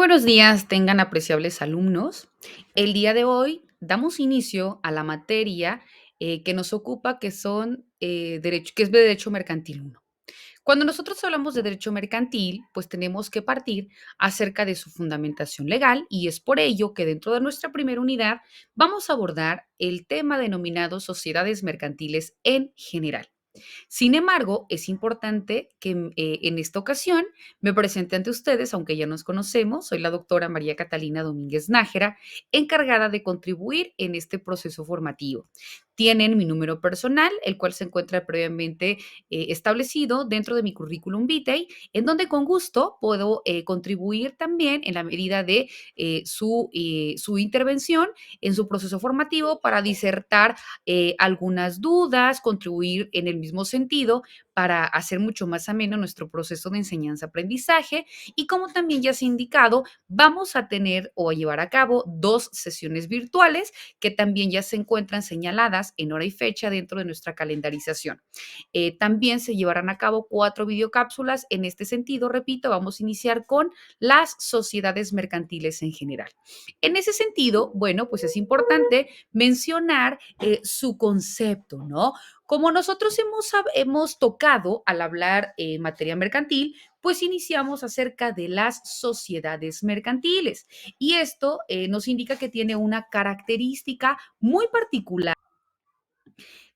buenos días, tengan apreciables alumnos. El día de hoy damos inicio a la materia que nos ocupa, que son derecho, que es de Derecho Mercantil uno. Cuando nosotros hablamos de derecho mercantil, pues tenemos que partir acerca de su fundamentación legal y es por ello que dentro de nuestra primera unidad vamos a abordar el tema denominado sociedades mercantiles en general. Sin embargo, es importante que en esta ocasión me presente ante ustedes, aunque ya nos conocemos, soy la doctora María Catalina Domínguez Nájera, encargada de contribuir en este proceso formativo. Tienen mi número personal, el cual se encuentra previamente establecido dentro de mi currículum vitae, en donde con gusto puedo contribuir también en la medida de su intervención en su proceso formativo para disertar algunas dudas, contribuir en el mismo sentido para hacer mucho más ameno nuestro proceso de enseñanza-aprendizaje. Y como también ya se ha indicado, vamos a tener o a llevar a cabo 2 sesiones virtuales que también ya se encuentran señaladas en hora y fecha dentro de nuestra calendarización. También se llevarán a cabo 4 videocápsulas. En este sentido, repito, vamos a iniciar con las sociedades mercantiles en general. En ese sentido, bueno, pues es importante mencionar su concepto, ¿no? Como nosotros hemos tocado al hablar en materia mercantil, pues iniciamos acerca de las sociedades mercantiles. Y esto nos indica que tiene una característica muy particular.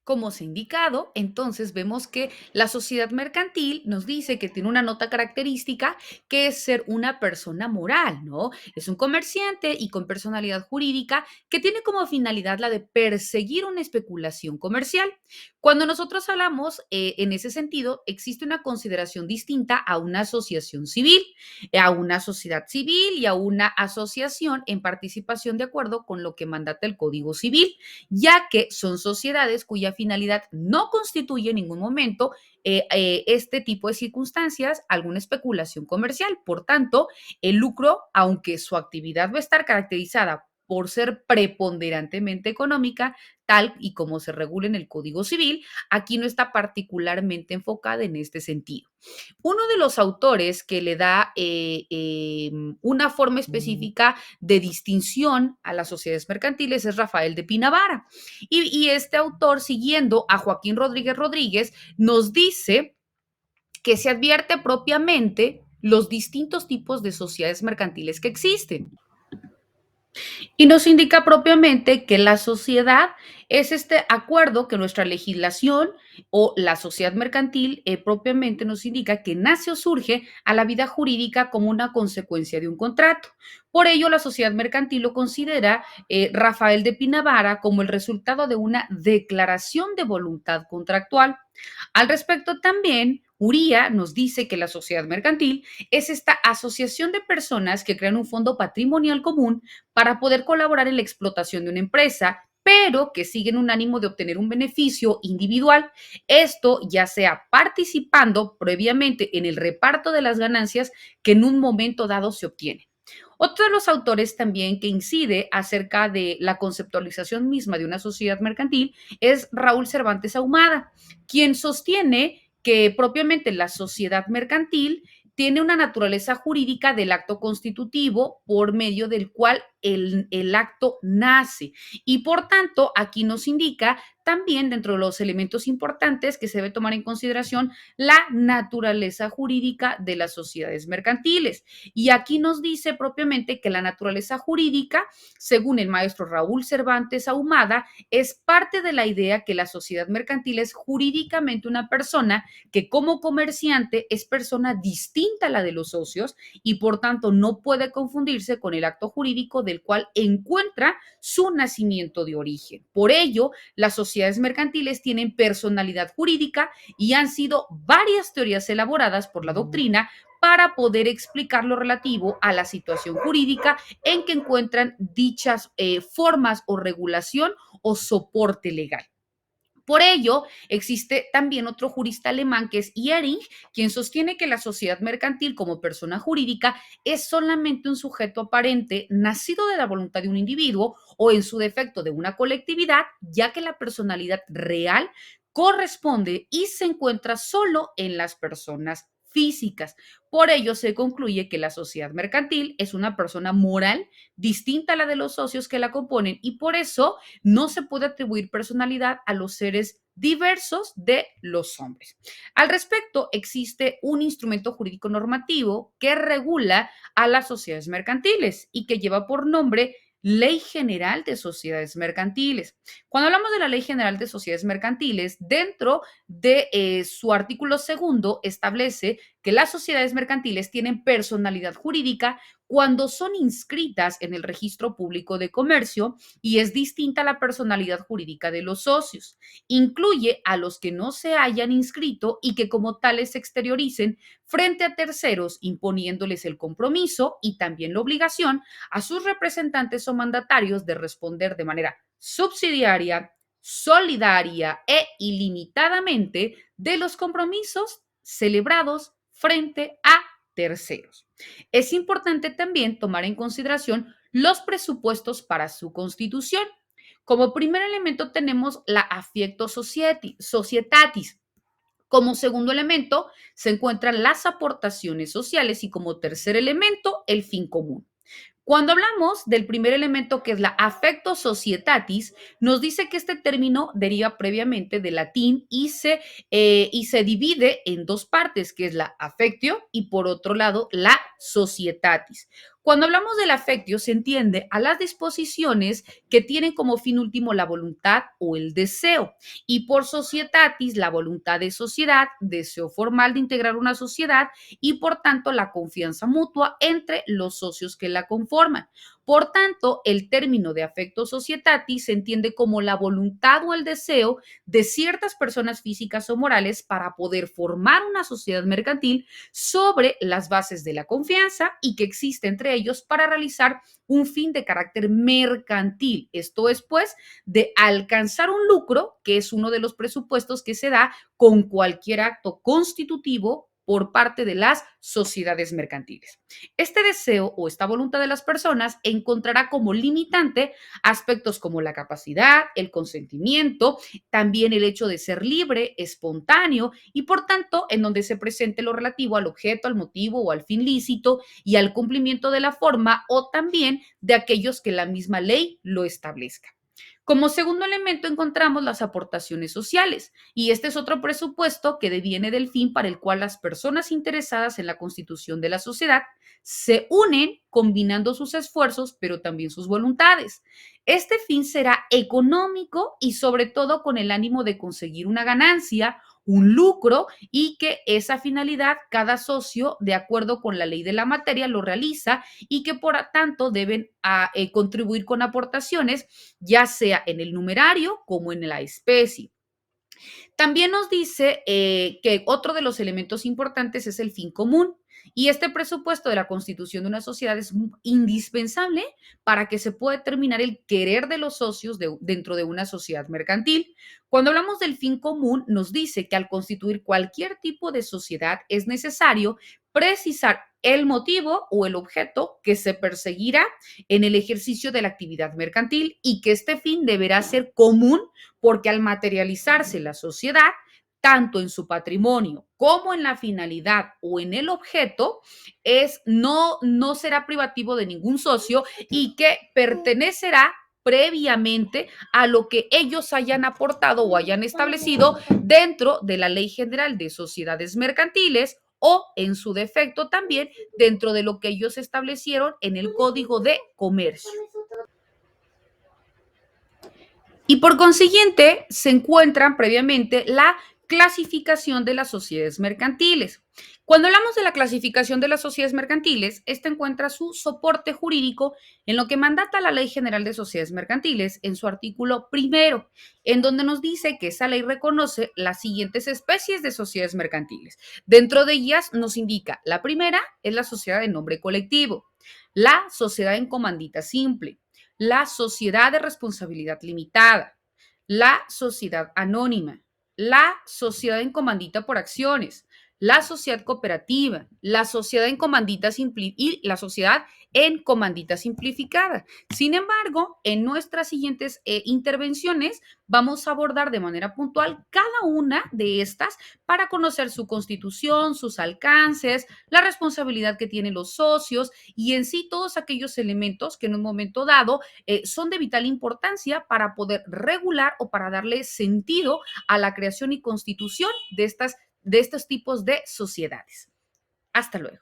Como se ha indicado, entonces vemos que la sociedad mercantil nos dice que tiene una nota característica que es ser una persona moral, ¿no? Es un comerciante y con personalidad jurídica que tiene como finalidad la de perseguir una especulación comercial. Cuando nosotros hablamos en ese sentido, existe una consideración distinta a una asociación civil, a una sociedad civil y a una asociación en participación de acuerdo con lo que mandata el Código Civil, ya que son sociedades cuya finalidad no constituye en ningún momento este tipo de circunstancias, alguna especulación comercial. Por tanto, el lucro, aunque su actividad va a estar caracterizada por ser preponderantemente económica, tal y como se regula en el Código Civil, aquí no está particularmente enfocada en este sentido. Uno de los autores que le da una forma específica de distinción a las sociedades mercantiles es Rafael de Pinavara. Y este autor, siguiendo a Joaquín Rodríguez Rodríguez, nos dice que se advierte propiamente los distintos tipos de sociedades mercantiles que existen. Y nos indica propiamente que la sociedad es este acuerdo que nuestra legislación o la sociedad mercantil propiamente nos indica que nace o surge a la vida jurídica como una consecuencia de un contrato. Por ello, la sociedad mercantil lo considera Rafael de Pinavara como el resultado de una declaración de voluntad contractual. Al respecto también, Uría nos dice que la sociedad mercantil es esta asociación de personas que crean un fondo patrimonial común para poder colaborar en la explotación de una empresa, pero que siguen un ánimo de obtener un beneficio individual. Esto ya sea participando previamente en el reparto de las ganancias que en un momento dado se obtiene. Otro de los autores también que incide acerca de la conceptualización misma de una sociedad mercantil es Raúl Cervantes Ahumada, quien sostiene que propiamente la sociedad mercantil tiene una naturaleza jurídica del acto constitutivo por medio del cual el acto nace. Y por tanto, aquí nos indica también dentro de los elementos importantes que se debe tomar en consideración la naturaleza jurídica de las sociedades mercantiles. Y aquí nos dice propiamente que la naturaleza jurídica, según el maestro Raúl Cervantes Ahumada, es parte de la idea que la sociedad mercantil es jurídicamente una persona que como comerciante es persona distinta a la de los socios y por tanto no puede confundirse con el acto jurídico del cual encuentra su nacimiento de origen. Por ello, las sociedades mercantiles tienen personalidad jurídica y han sido varias teorías elaboradas por la doctrina para poder explicar lo relativo a la situación jurídica en que encuentran dichas formas o regulación o soporte legal. Por ello, existe también otro jurista alemán que es Ehring, quien sostiene que la sociedad mercantil como persona jurídica es solamente un sujeto aparente nacido de la voluntad de un individuo o en su defecto de una colectividad, ya que la personalidad real corresponde y se encuentra solo en las personas físicas. Por ello, se concluye que la sociedad mercantil es una persona moral distinta a la de los socios que la componen y por eso no se puede atribuir personalidad a los seres diversos de los hombres. Al respecto, existe un instrumento jurídico normativo que regula a las sociedades mercantiles y que lleva por nombre Ley General de Sociedades Mercantiles. Cuando hablamos de la Ley General de Sociedades Mercantiles, dentro de su artículo segundo establece que las sociedades mercantiles tienen personalidad jurídica cuando son inscritas en el registro público de comercio y es distinta a la personalidad jurídica de los socios. Incluye a los que no se hayan inscrito y que como tales se exterioricen frente a terceros, imponiéndoles el compromiso y también la obligación a sus representantes o mandatarios de responder de manera subsidiaria, solidaria e ilimitadamente de los compromisos celebrados frente a terceros. Es importante también tomar en consideración los presupuestos para su constitución. Como primer elemento tenemos la affectio societatis. Como segundo elemento se encuentran las aportaciones sociales y como tercer elemento el fin común. Cuando hablamos del primer elemento, que es la affectio societatis, nos dice que este término deriva previamente del latín y se divide en dos partes, que es la affectio y por otro lado la societatis. Cuando hablamos del affectio se entiende a las disposiciones que tienen como fin último la voluntad o el deseo y por societatis la voluntad de sociedad, deseo formal de integrar una sociedad y por tanto la confianza mutua entre los socios que la conforman. Por tanto, el término de affectio societatis se entiende como la voluntad o el deseo de ciertas personas físicas o morales para poder formar una sociedad mercantil sobre las bases de la confianza y que existe entre ellos para realizar un fin de carácter mercantil. Esto es, pues, de alcanzar un lucro, que es uno de los presupuestos que se da con cualquier acto constitutivo por parte de las sociedades mercantiles. Este deseo o esta voluntad de las personas encontrará como limitante aspectos como la capacidad, el consentimiento, también el hecho de ser libre, espontáneo y por tanto en donde se presente lo relativo al objeto, al motivo o al fin lícito y al cumplimiento de la forma o también de aquellos que la misma ley lo establezca. Como segundo elemento encontramos las aportaciones sociales y este es otro presupuesto que deviene del fin para el cual las personas interesadas en la constitución de la sociedad se unen combinando sus esfuerzos pero también sus voluntades. Este fin será económico y sobre todo con el ánimo de conseguir una ganancia, un lucro y que esa finalidad cada socio, de acuerdo con la ley de la materia, lo realiza y que por tanto deben contribuir con aportaciones, ya sea en el numerario como en la especie. También nos dice que otro de los elementos importantes es el fin común. Y este presupuesto de la constitución de una sociedad es indispensable para que se pueda determinar el querer de los socios dentro de una sociedad mercantil. Cuando hablamos del fin común, nos dice que al constituir cualquier tipo de sociedad es necesario precisar el motivo o el objeto que se perseguirá en el ejercicio de la actividad mercantil y que este fin deberá ser común porque al materializarse la sociedad, tanto en su patrimonio como en la finalidad o en el objeto, no será privativo de ningún socio y que pertenecerá previamente a lo que ellos hayan aportado o hayan establecido dentro de la Ley General de Sociedades Mercantiles o, en su defecto, también dentro de lo que ellos establecieron en el Código de Comercio. Y por consiguiente, se encuentran previamente la clasificación de las sociedades mercantiles. Cuando hablamos de la clasificación de las sociedades mercantiles, esta encuentra su soporte jurídico en lo que mandata la Ley General de Sociedades Mercantiles en su artículo primero, en donde nos dice que esa ley reconoce las siguientes especies de sociedades mercantiles. Dentro de ellas nos indica, la primera es la sociedad de nombre colectivo, la sociedad en comandita simple, la sociedad de responsabilidad limitada, la sociedad anónima, la sociedad en comandita por acciones, la sociedad cooperativa, la sociedad en comandita y la sociedad en comandita simplificada. Sin embargo, en nuestras siguientes intervenciones vamos a abordar de manera puntual cada una de estas para conocer su constitución, sus alcances, la responsabilidad que tienen los socios y en sí todos aquellos elementos que en un momento dado son de vital importancia para poder regular o para darle sentido a la creación y constitución de estos tipos de sociedades. Hasta luego.